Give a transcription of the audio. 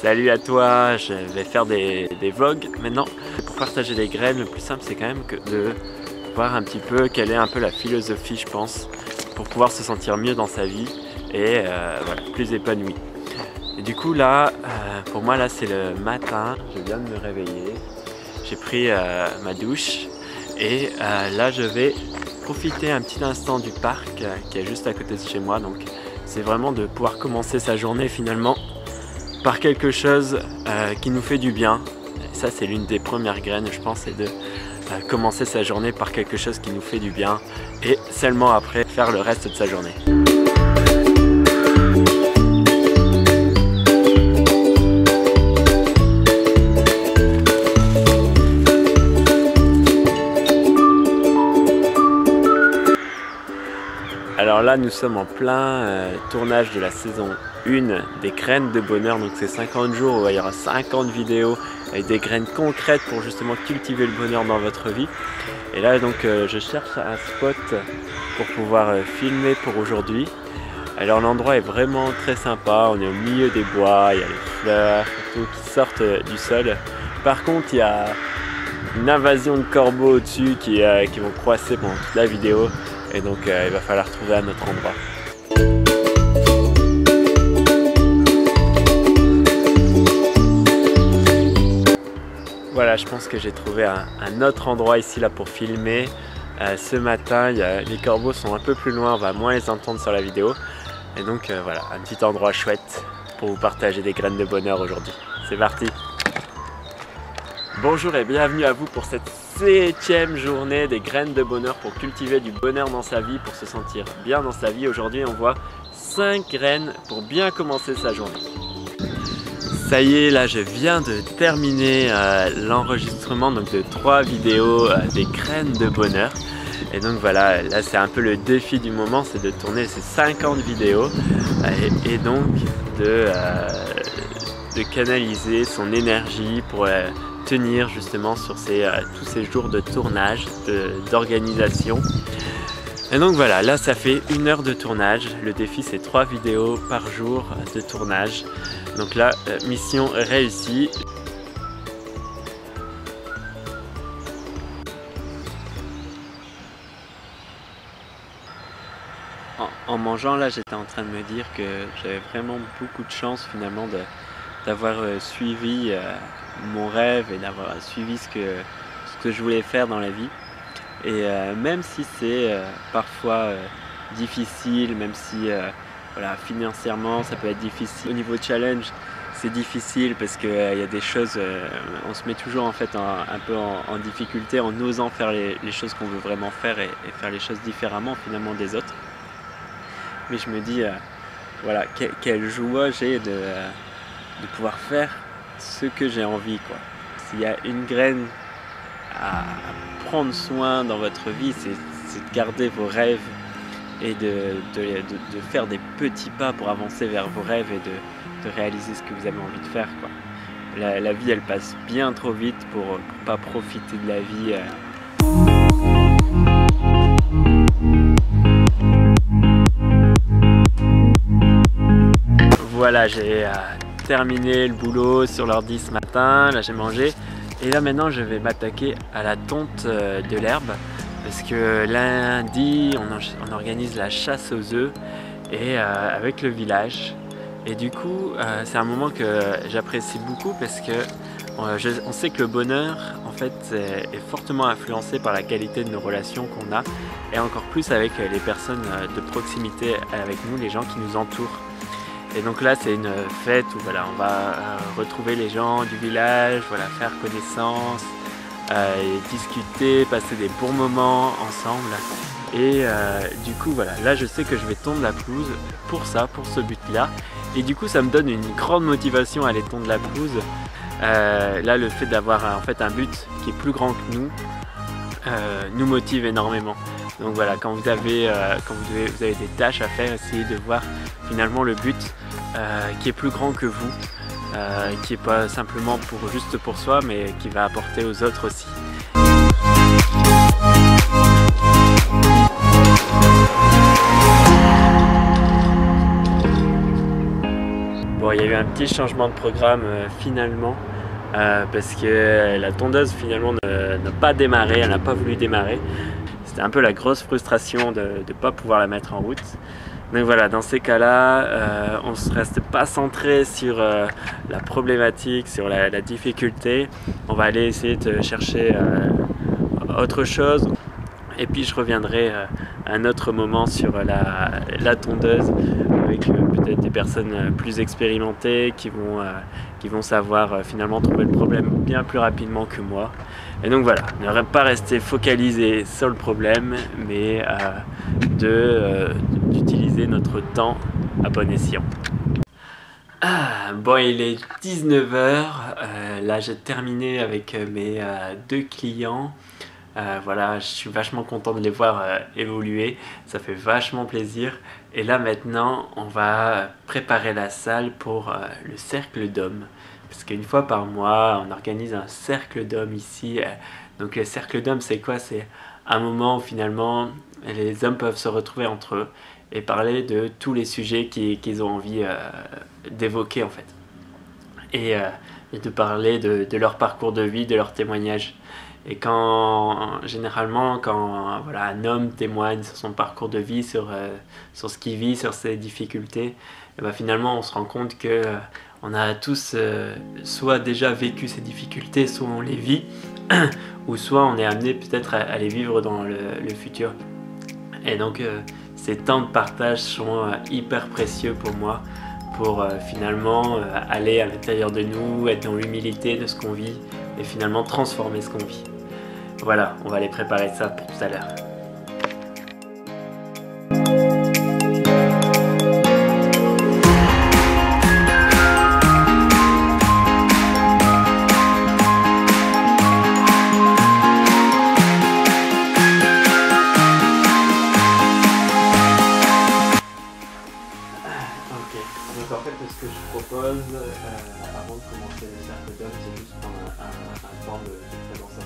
Salut à toi, je vais faire des vlogs maintenant. Pour partager les graines, le plus simple c'est quand même de voir un petit peu quelle est un peu la philosophie, je pense, pour pouvoir se sentir mieux dans sa vie et voilà, plus épanoui. Et du coup là, pour moi là c'est le matin, je viens de me réveiller, j'ai pris ma douche et là je vais profiter un petit instant du parc qui est juste à côté de chez moi. Donc c'est vraiment de pouvoir commencer sa journée finalement par quelque chose qui nous fait du bien. Et ça c'est l'une des premières graines, je pense, c'est de commencer sa journée par quelque chose qui nous fait du bien et seulement après faire le reste de sa journée. Alors là nous sommes en plein tournage de la saison 1 des graines de bonheur, donc c'est 50 jours où il y aura 50 vidéos avec des graines concrètes pour justement cultiver le bonheur dans votre vie. Et là donc je cherche un spot pour pouvoir filmer pour aujourd'hui. Alors l'endroit est vraiment très sympa, on est au milieu des bois, il y a les fleurs surtout qui sortent du sol. Par contre il y a une invasion de corbeaux au-dessus qui vont croisser pendant toute la vidéo. Et donc il va falloir trouver un autre endroit. Voilà, je pense que j'ai trouvé un autre endroit ici là pour filmer. Ce matin, les corbeaux sont un peu plus loin, on va moins les entendre sur la vidéo. Et donc voilà, un petit endroit chouette pour vous partager des graines de bonheur aujourd'hui. C'est parti! Bonjour et bienvenue à vous pour cette 7e journée des graines de bonheur pour cultiver du bonheur dans sa vie, pour se sentir bien dans sa vie. Aujourd'hui on voit 5 graines pour bien commencer sa journée. Ça y est, là je viens de terminer l'enregistrement de 3 vidéos des graines de bonheur. Et donc voilà, là c'est un peu le défi du moment, c'est de tourner ces 50 vidéos et donc de canaliser son énergie pour tenir justement sur tous ces jours de tournage, d'organisation. Et donc voilà, là ça fait 1 heure de tournage. Le défi c'est 3 vidéos par jour de tournage. Donc là, mission réussie. En mangeant là, j'étais en train de me dire que j'avais vraiment beaucoup de chance finalement d'avoir suivi mon rêve et d'avoir suivi ce que je voulais faire dans la vie. Et même si c'est parfois difficile, même si voilà, financièrement ça peut être difficile, au niveau challenge c'est difficile parce qu'il y a des choses, on se met toujours en fait un peu en difficulté en osant faire les choses qu'on veut vraiment faire et faire les choses différemment finalement des autres. Mais je me dis, voilà, quelle joie j'ai de pouvoir faire ce que j'ai envie, quoi. S'il y a une graine à prendre soin dans votre vie, c'est de garder vos rêves et de faire des petits pas pour avancer vers vos rêves et de réaliser ce que vous avez envie de faire, quoi. La vie elle passe bien trop vite pour pas profiter de la vie. Voilà, j'ai terminé le boulot sur l'ordi ce matin, là j'ai mangé et là maintenant je vais m'attaquer à la tonte de l'herbe parce que lundi on organise la chasse aux œufs et avec le village et du coup c'est un moment que j'apprécie beaucoup parce que on sait que le bonheur en fait est fortement influencé par la qualité de nos relations qu'on a et encore plus avec les personnes de proximité avec nous, les gens qui nous entourent. Et donc là c'est une fête où voilà, on va retrouver les gens du village, voilà, faire connaissance, et discuter, passer des bons moments ensemble. Et du coup voilà, là je sais que je vais tondre la pelouse pour ça, pour ce but là. Et du coup ça me donne une grande motivation à aller tondre la pelouse. Là le fait d'avoir en fait un but qui est plus grand que nous motive énormément. Donc voilà, quand vous avez des tâches à faire, essayez de voir finalement le but qui est plus grand que vous, qui n'est pas simplement juste pour soi, mais qui va apporter aux autres aussi. Bon, il y a eu un petit changement de programme finalement parce que la tondeuse finalement n'a pas démarré, elle n'a pas voulu démarrer. C'était un peu la grosse frustration de ne pas pouvoir la mettre en route. Donc voilà, dans ces cas-là, on ne reste pas centré sur la problématique, sur la difficulté. On va aller essayer de chercher autre chose. Et puis je reviendrai à un autre moment sur la tondeuse avec peut-être des personnes plus expérimentées qui vont savoir finalement trouver le problème bien plus rapidement que moi. Et donc voilà, ne pas rester focalisé sur le problème, mais d'utiliser notre temps à bon escient. Bon, il est 19 h, là j'ai terminé avec mes 2 clients. Voilà, je suis vachement content de les voir évoluer, ça fait vachement plaisir. Et là maintenant, on va préparer la salle pour le cercle d'hommes. Parce qu'une fois par mois, on organise un cercle d'hommes ici. Donc le cercle d'hommes, c'est quoi? C'est un moment où finalement les hommes peuvent se retrouver entre eux et parler de tous les sujets qu'ils ont envie d'évoquer en fait. Et de parler de leur parcours de vie, de leurs témoignages. Et généralement, quand voilà, un homme témoigne sur son parcours de vie, sur ce qu'il vit, sur ses difficultés, et ben finalement on se rend compte que on a tous soit déjà vécu ces difficultés, soit on les vit, ou soit on est amené peut-être à les vivre dans le futur. Et donc ces temps de partage sont hyper précieux pour moi, pour finalement aller à l'intérieur de nous, être dans l'humilité de ce qu'on vit et finalement transformer ce qu'on vit. Voilà, on va aller préparer ça pour tout à l'heure. Ok, donc en fait ce que je propose avant de commencer le cercle d'hommes, c'est juste prendre un temps de présentation